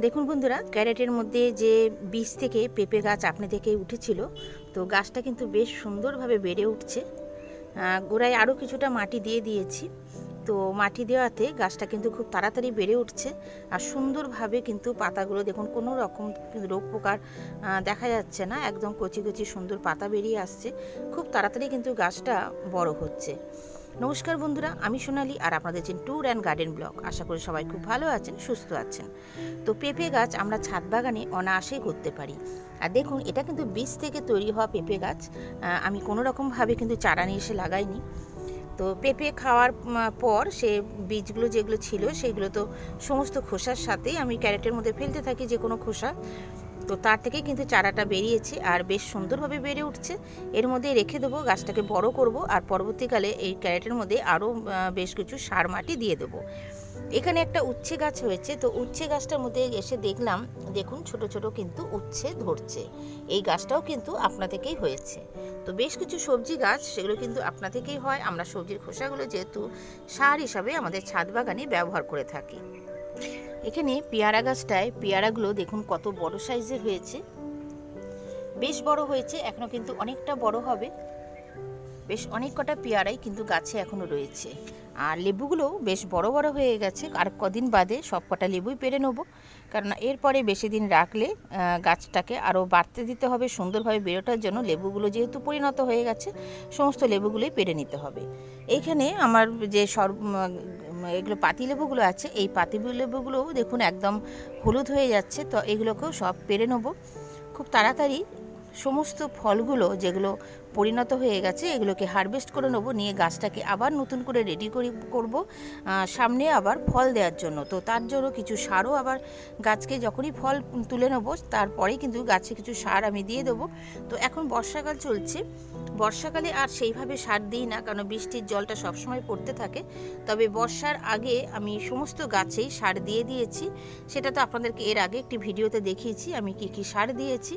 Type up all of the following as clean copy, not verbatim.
দেখুন বন্ধুরা, ক্যারেটের মধ্যে যে বীজ থেকে পেঁপে গাছ আপনি থেকে উঠেছিল, তো গাছটা কিন্তু বেশ সুন্দরভাবে বেড়ে উঠছে। গোড়ায় আরও কিছুটা মাটি দিয়ে দিয়েছি। তো মাটি দেওয়াতে গাছটা কিন্তু খুব তাড়াতাড়ি বেড়ে উঠছে আর সুন্দরভাবে কিন্তু পাতাগুলো দেখুন, কোনো রকম রোগ পোকার দেখা যাচ্ছে না। একদম কচি কচি সুন্দর পাতা বেরিয়ে আসছে। খুব তাড়াতাড়ি কিন্তু গাছটা বড় হচ্ছে। নমস্কার বন্ধুরা, আমি সোনালি আর আপনাদের দেখছেন ট্যুর অ্যান্ড গার্ডেন ব্লগ। আশা করি সবাই খুব ভালো আছেন, সুস্থ আছেন। তো পেঁপে গাছ আমরা ছাদ বাগানে অনায়াসেই করতে পারি। আর দেখুন, এটা কিন্তু বীজ থেকে তৈরি হওয়া পেঁপে গাছ। আমি কোনো রকমভাবে কিন্তু চারা নিয়ে এসে লাগাইনি। তো পেঁপে খাওয়ার পর সে বীজগুলো যেগুলো ছিল সেগুলো তো সমস্ত খোসার সাথেই আমি ক্যারেটের মধ্যে ফেলতে থাকি, যে কোনো খোসা। তো তার থেকে কিন্তু চারাটা বেরিয়েছে আর বেশ সুন্দরভাবে বেড়ে উঠছে। এর মধ্যে রেখে দেবো, গাছটাকে বড় করব আর পরবর্তীকালে এই ক্যারেটের মধ্যে আরও বেশ কিছু সার মাটি দিয়ে দেবো। এখানে একটা উচ্ছে গাছ হয়েছে। তো উচ্ছে গাছটার মধ্যে এসে দেখলাম, দেখুন ছোট ছোট কিন্তু উচ্ছে ধরছে। এই গাছটাও কিন্তু আপনা থেকেই হয়েছে। তো বেশ কিছু সবজি গাছ, সেগুলো কিন্তু আপনা থেকেই হয়। আমরা সবজির খোসাগুলো যেহেতু সার হিসাবে আমাদের ছাদ বাগানে ব্যবহার করে থাকি। এখানে পেয়ারা গাছটায় পেয়ারাগুলো দেখুন কত বড় সাইজের হয়েছে, বেশ বড় হয়েছে। এখনও কিন্তু অনেকটা বড় হবে। বেশ অনেক কটা পেয়ারাই কিন্তু গাছে এখনও রয়েছে। আর লেবুগুলোও বেশ বড় বড় হয়ে গেছে। আর কদিন বাদে সব কটা লেবুই পেরে নেবো, কারণ এরপরে বেশি দিন রাখলে গাছটাকে আরও বাড়তে দিতে হবে সুন্দরভাবে বেরোটার জন্য। লেবুগুলো যেহেতু পরিণত হয়ে গেছে, সমস্ত লেবুগুলোই পেরে নিতে হবে। এইখানে আমার যে এগুলো পাতি লেবুগুলো আছে, এই পাতি লেবুগুলোও দেখুন একদম হলুদ হয়ে যাচ্ছে। তো এগুলোকেও সব পেরে নেবো খুব তাড়াতাড়ি। সমস্ত ফলগুলো যেগুলো পরিণত হয়ে গেছে এগুলোকে হারভেস্ট করে নেবো, নিয়ে গাছটাকে আবার নতুন করে রেডি করব সামনে আবার ফল দেওয়ার জন্য। তো তার জন্য কিছু সারও আবার গাছকে যখনই ফল তুলে নেবো তারপরে কিন্তু গাছে কিছু সার আমি দিয়ে দেবো। তো এখন বর্ষাকাল চলছে, বর্ষাকালে আর সেইভাবে সার দিই না, কারণ বৃষ্টির জলটা সবসময় পড়তে থাকে। তবে বর্ষার আগে আমি সমস্ত গাছেই সার দিয়ে দিয়েছি। সেটা তো আপনাদেরকে এর আগে একটি ভিডিওতে দেখিয়েছি আমি কি কি সার দিয়েছি।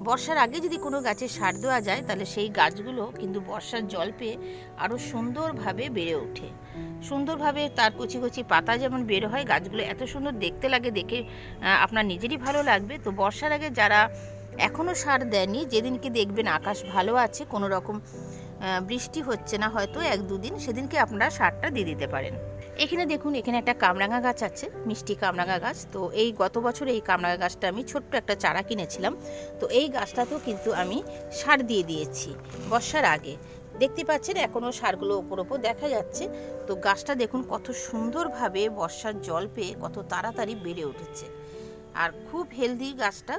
বর্ষার আগে যদি কোনো গাছে সার দেওয়া যায়, তাহলে সেই গাছগুলো কিন্তু বর্ষার জল পেয়ে আরও সুন্দরভাবে বেড়ে ওঠে। সুন্দরভাবে তার কচি কচি পাতা যেমন বের হয়, গাছগুলো এত সুন্দর দেখতে লাগে, দেখে আপনার নিজেরই ভালো লাগবে। তো বর্ষার আগে যারা এখনও সার দেয়নি, যেদিনকে দেখবেন আকাশ ভালো আছে, কোনো রকম বৃষ্টি হচ্ছে না হয়তো 1-2 দিন, সেদিনকে আপনারা সারটা দিয়ে দিতে পারেন। এখানে দেখুন, এখানে একটা কামরাঙা গাছ আছে, মিষ্টি কামরাঙা গাছ। তো এই গত বছর এই কামরাঙা গাছটা আমি ছোট্ট একটা চারা কিনেছিলাম। তো এই গাছটাতেও কিন্তু আমি সার দিয়ে দিয়েছি বর্ষার আগে। দেখতে পাচ্ছেন এখনও সারগুলো ওপর ওপর দেখা যাচ্ছে। তো গাছটা দেখুন কত সুন্দরভাবে বর্ষার জল পেয়ে কত তাড়াতাড়ি বেড়ে উঠেছে আর খুব হেলদি গাছটা।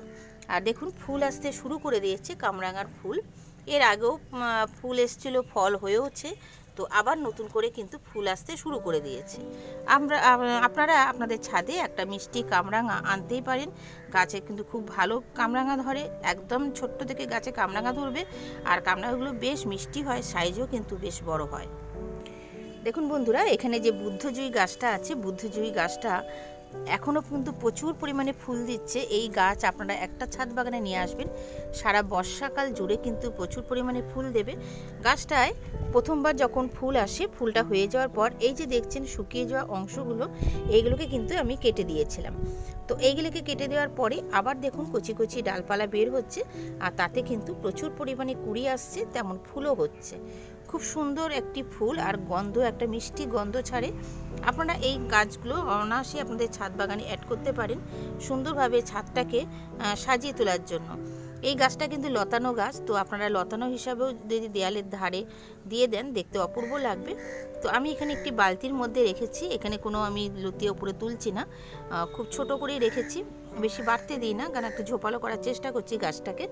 আর দেখুন ফুল আসতে শুরু করে দিয়েছে, কামরাঙার ফুল। এর আগেও ফুল এসেছিল, ফল হয়েওছে। তো আবার নতুন করে কিন্তু ফুল আসতে শুরু করে দিয়েছে। আপনারা আপনাদের ছাদে একটা মিষ্টি কামরাঙা আনতেই পারেন। গাছে কিন্তু খুব ভালো কামরাঙা ধরে, একদম ছোট্ট থেকে গাছে কামরাঙা ধরবে। আর কামরাঙাগুলো বেশ মিষ্টি হয়, সাইজও কিন্তু বেশ বড় হয়। দেখুন বন্ধুরা, এখানে যে বুদ্ধজয়ী গাছটা আছে, বুদ্ধজয়ী গাছটা এখনও কিন্তু প্রচুর পরিমাণে ফুল দিচ্ছে। এই গাছ আপনারা একটা ছাদ বাগানে নিয়ে আসবেন, সারা বর্ষাকাল জুড়ে কিন্তু প্রচুর পরিমাণে ফুল দেবে। গাছটায় প্রথমবার যখন ফুল আসে, ফুলটা হয়ে যাওয়ার পর এই যে দেখছেন শুকিয়ে যাওয়া অংশগুলো, এইগুলোকে কিন্তু আমি কেটে দিয়েছিলাম। তো এইগুলোকে কেটে দেওয়ার পরে আবার দেখুন কচি কচি ডালপালা বের হচ্ছে, আর তাতে কিন্তু প্রচুর পরিমাণে কুঁড়ি আসছে, তেমন ফুলও হচ্ছে। খুব সুন্দর একটি ফুল আর গন্ধ, একটা মিষ্টি গন্ধ ছাড়ে। আপনারা এই গাছগুলো অনায়াসে আপনাদের ছাদ বাগানে অ্যাড করতে পারেন, সুন্দরভাবে ছাদটাকে সাজিয়ে তোলার জন্য। এই গাছটা কিন্তু লতানো গাছ, তো আপনারা লতানো হিসাবেও যদি দেয়ালের ধারে দিয়ে দেন, দেখতে অপূর্ব লাগবে। তো আমি এখানে একটি বালতির মধ্যে রেখেছি, এখানে কোনো আমি লুতিয়ে উপরে তুলছি না, খুব ছোট করেই রেখেছি, বেশি বাড়তে দিই না, কারণ একটু ঝোপালো করার চেষ্টা করছি গাছটাকে।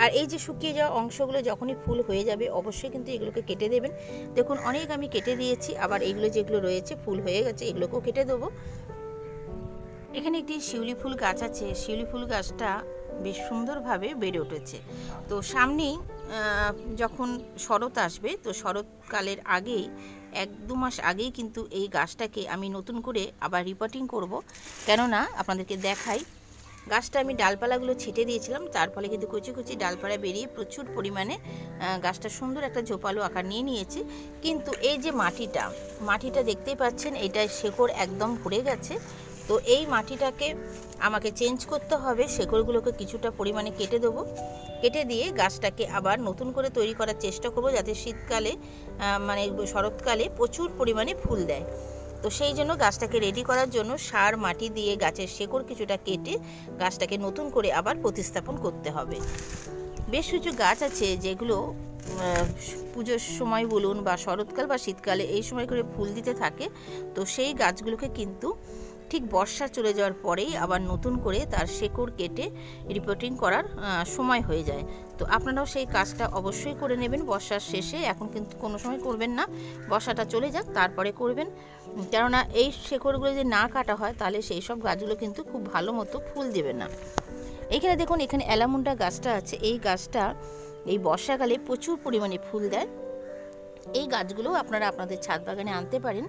আর এই যে শুকিয়ে যাওয়া অংশগুলো যখনই ফুল হয়ে যাবে অবশ্যই কিন্তু এগুলোকে কেটে দেবেন। দেখুন অনেক আমি কেটে দিয়েছি, আবার এইগুলো যেগুলো রয়েছে ফুল হয়ে গেছে এগুলোকেও কেটে দেবো। এখানে একটি শিউলি ফুল গাছ আছে, শিউলি ফুল গাছটা বেশ সুন্দরভাবে বেড়ে উঠেছে। তো সামনেই যখন শরৎ আসবে, তো শরৎকালের আগেই 1-2 মাস আগেই কিন্তু এই গাছটাকে আমি নতুন করে আবার রিপোর্টিং করব। কেননা আপনাদেরকে দেখাই, গাছটা আমি ডালপালাগুলো ছেটে দিয়েছিলাম, তার ফলে কিন্তু কচি কচি ডালপালা বেরিয়ে প্রচুর পরিমাণে গাছটা সুন্দর একটা ঝোপালো আকার নিয়ে নিয়েছে। কিন্তু এই যে মাটিটা দেখতেই পাচ্ছেন, এইটা শেকড় একদম ভরে গেছে। তো এই মাটিটাকে আমাকে চেঞ্জ করতে হবে, শেকড়গুলোকে কিছুটা পরিমাণে কেটে দেবো, কেটে দিয়ে গাছটাকে আবার নতুন করে তৈরি করার চেষ্টা করব, যাতে শীতকালে মানে শরৎকালে প্রচুর পরিমাণে ফুল দেয়। তো সেই জন্য গাছটাকে রেডি করার জন্য সার মাটি দিয়ে গাছের শেকড় কিছুটা কেটে গাছটাকে নতুন করে আবার প্রতিস্থাপন করতে হবে। বেশ কিছু গাছ আছে যেগুলো পুজোর সময় বলুন বা শরৎকাল বা শীতকালে এই সময় করে ফুল দিতে থাকে। তো সেই গাছগুলোকে কিন্তু ঠিক বর্ষা চলে যাওয়ার পরেই আবার নতুন করে তার শেকড় কেটে রিপোর্টিং করার সময় হয়ে যায়। তো আপনারাও সেই কাজটা অবশ্যই করে নেবেন বর্ষার শেষে, এখন কিন্তু কোনো সময় করবেন না, বর্ষাটা চলে যাক তারপরে করবেন। কেননা এই শেকড়গুলো যদি না কাটা হয় তাহলে সেই সব গাছগুলো কিন্তু খুব ভালো মতো ফুল দেবে না। এখানে দেখুন, এখানে অ্যালামুন্ডা গাছটা আছে। এই গাছটা এই বর্ষাকালে প্রচুর পরিমাণে ফুল দেয়। এই গাছগুলো আপনারা আপনাদের ছাদ বাগানে আনতে পারেন।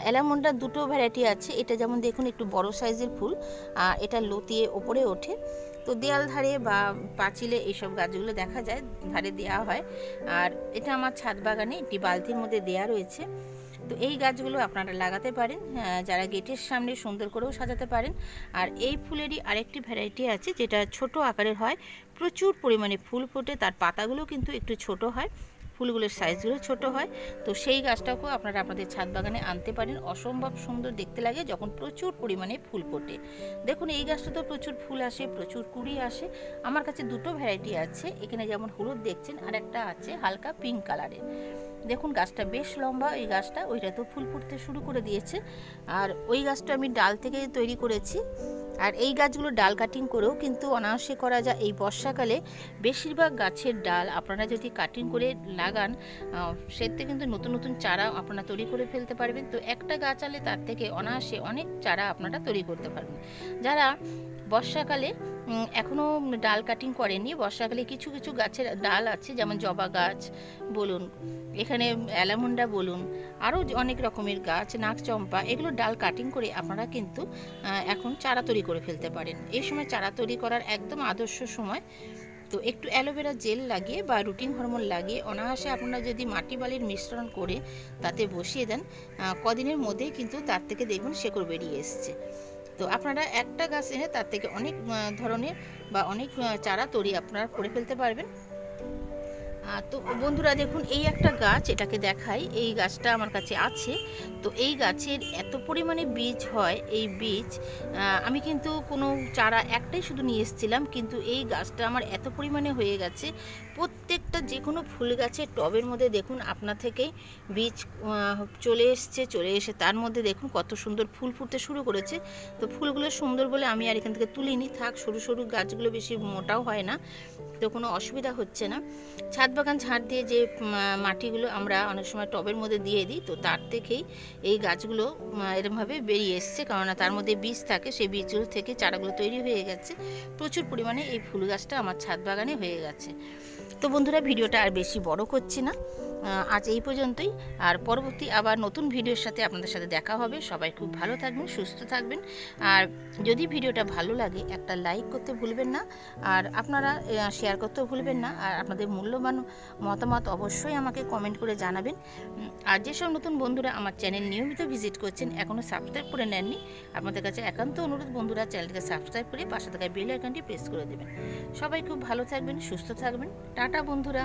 অ্যালামুন্ডার দুটো ভ্যারাইটি আছে। এটা যেমন দেখুন একটু বড় সাইজের ফুল, এটা লতিয়ে ওপরে ওঠে। তো দেয়াল ধারে বা পাঁচিলে এইসব গাছগুলো দেখা যায়, ধারে দেওয়া হয়। আর এটা আমার ছাদ বাগানে একটি বালতির মধ্যে দেয়া রয়েছে। তো এই গাছগুলো আপনারা লাগাতে পারেন, যারা গেটের সামনে সুন্দর করেও সাজাতে পারেন। আর এই ফুলেরই আরেকটি ভ্যারাইটি আছে যেটা ছোট আকারের হয়, প্রচুর পরিমাণে ফুল ফোটে, তার পাতাগুলো কিন্তু একটু ছোট হয়, ফুলগুলোর সাইজগুলো ছোট হয়। তো সেই গাছটাকেও আপনারা আপনাদের ছাদ বাগানে আনতে পারেন। অসম্ভব সুন্দর দেখতে লাগে যখন প্রচুর পরিমাণে ফুল ফোটে। দেখুন এই গাছটা তো প্রচুর ফুল আসে, প্রচুর কুড়ি আসে। আমার কাছে দুটো ভ্যারাইটি আছে, এখানে যেমন হলুদ দেখছেন, আর একটা আছে হালকা পিঙ্ক কালারের। দেখুন গাছটা বেশ লম্বা, এই গাছটা ওইটা তো ফুল ফুটতে শুরু করে দিয়েছে। আর ওই গাছটা আমি ডাল থেকে তৈরি করেছি। আর এই গাছগুলো ডাল কাটিং করেও কিন্তু অনায়াসে করা যায়। এই বর্ষাকালে বেশিরভাগ গাছের ডাল আপনারা যদি কাটিং করে লাগান, সেতে কিন্তু নতুন নতুন চারা আপনারা তৈরি করে ফেলতে পারবেন। তো একটা গাছ আনলে তার থেকে অনায়াসে অনেক চারা আপনারা তৈরি করতে পারবেন। যারা বর্ষাকালে এখনও ডাল কাটিং করেনি, বর্ষাকালে কিছু কিছু গাছের ডাল আছে, যেমন জবা গাছ বলুন, এখানে অ্যালামুন্ডা বলুন, আরও অনেক রকমের গাছ, নাকচম্পা, এগুলো ডাল কাটিং করে আপনারা কিন্তু এখন চারা তৈরি করে ফেলতে পারেন। এই সময় চারা তৈরি করার একদম আদর্শ সময়। তো একটু অ্যালোভেরা জেল লাগিয়ে বা রুটিন হরমোন লাগিয়ে অনায়াসে আপনারা যদি মাটি বালির মিশ্রণ করে তাতে বসিয়ে দেন, কদিনের মধ্যেই কিন্তু তার থেকে দেখুন শেকড় বেরিয়ে এসছে। তো আপনারা একটা গাছ এনে তার থেকে অনেক ধরনের বা অনেক চারা তৈরি আপনারা করে ফেলতে পারবেন। তো বন্ধুরা দেখুন এই একটা গাছ, এটাকে দেখাই, এই গাছটা আমার কাছে আছে। তো এই গাছের এত পরিমাণে বীজ হয়, এই বীজ আমি কিন্তু কোনো চারা একটাই শুধু নিয়ে এসেছিলাম, কিন্তু এই গাছটা আমার এত পরিমাণে হয়ে গেছে। প্রত্যেকটা যে কোনো ফুল গাছের টবের মধ্যে দেখুন আপনা থেকেই বীজ চলে এসে তার মধ্যে দেখুন কত সুন্দর ফুল ফুটতে শুরু করেছে। তো ফুলগুলো সুন্দর বলে আমি আর এখান থেকে তুলিনি, থাক, সরু সরু গাছগুলো বেশি মোটাও হয় না, তো কোনো অসুবিধা হচ্ছে না। ছাদ বাগান ঝাড় দিয়ে যে মাটিগুলো আমরা অনেক সময় টবের মধ্যে দিয়ে দিই, তো তার থেকেই এই গাছগুলো এরকমভাবে বেরিয়ে এসছে, কেননা তার মধ্যে বীজ থাকে, সেই বীজগুলো থেকে চারাগুলো তৈরি হয়ে গেছে। প্রচুর পরিমাণে এই ফুল গাছটা আমার ছাদ বাগানে হয়ে গেছে। তো বন্ধুরা ভিডিওটা আর বেশি বড় করছি না, আজ এই পর্যন্তই। আর পরবর্তী আবার নতুন ভিডিওর সাথে আপনাদের সাথে দেখা হবে। সবাই খুব ভালো থাকবেন, সুস্থ থাকবেন। আর যদি ভিডিওটা ভালো লাগে একটা লাইক করতে ভুলবেন না, আর আপনারা শেয়ার করতেও ভুলবেন না। আর আপনাদের মূল্যবান মতামত অবশ্যই আমাকে কমেন্ট করে জানাবেন। আর যেসব নতুন বন্ধুরা আমার চ্যানেল নিয়মিত ভিজিট করছেন, এখনও সাবস্ক্রাইব করে নেননি, আপনাদের কাছে একান্ত অনুরোধ বন্ধুরা চ্যানেলকে সাবস্ক্রাইব করে পাশে থাকা বেল আইকনটি প্রেস করে দেবেন। সবাই খুব ভালো থাকবেন, সুস্থ থাকবেন। টাটা বন্ধুরা।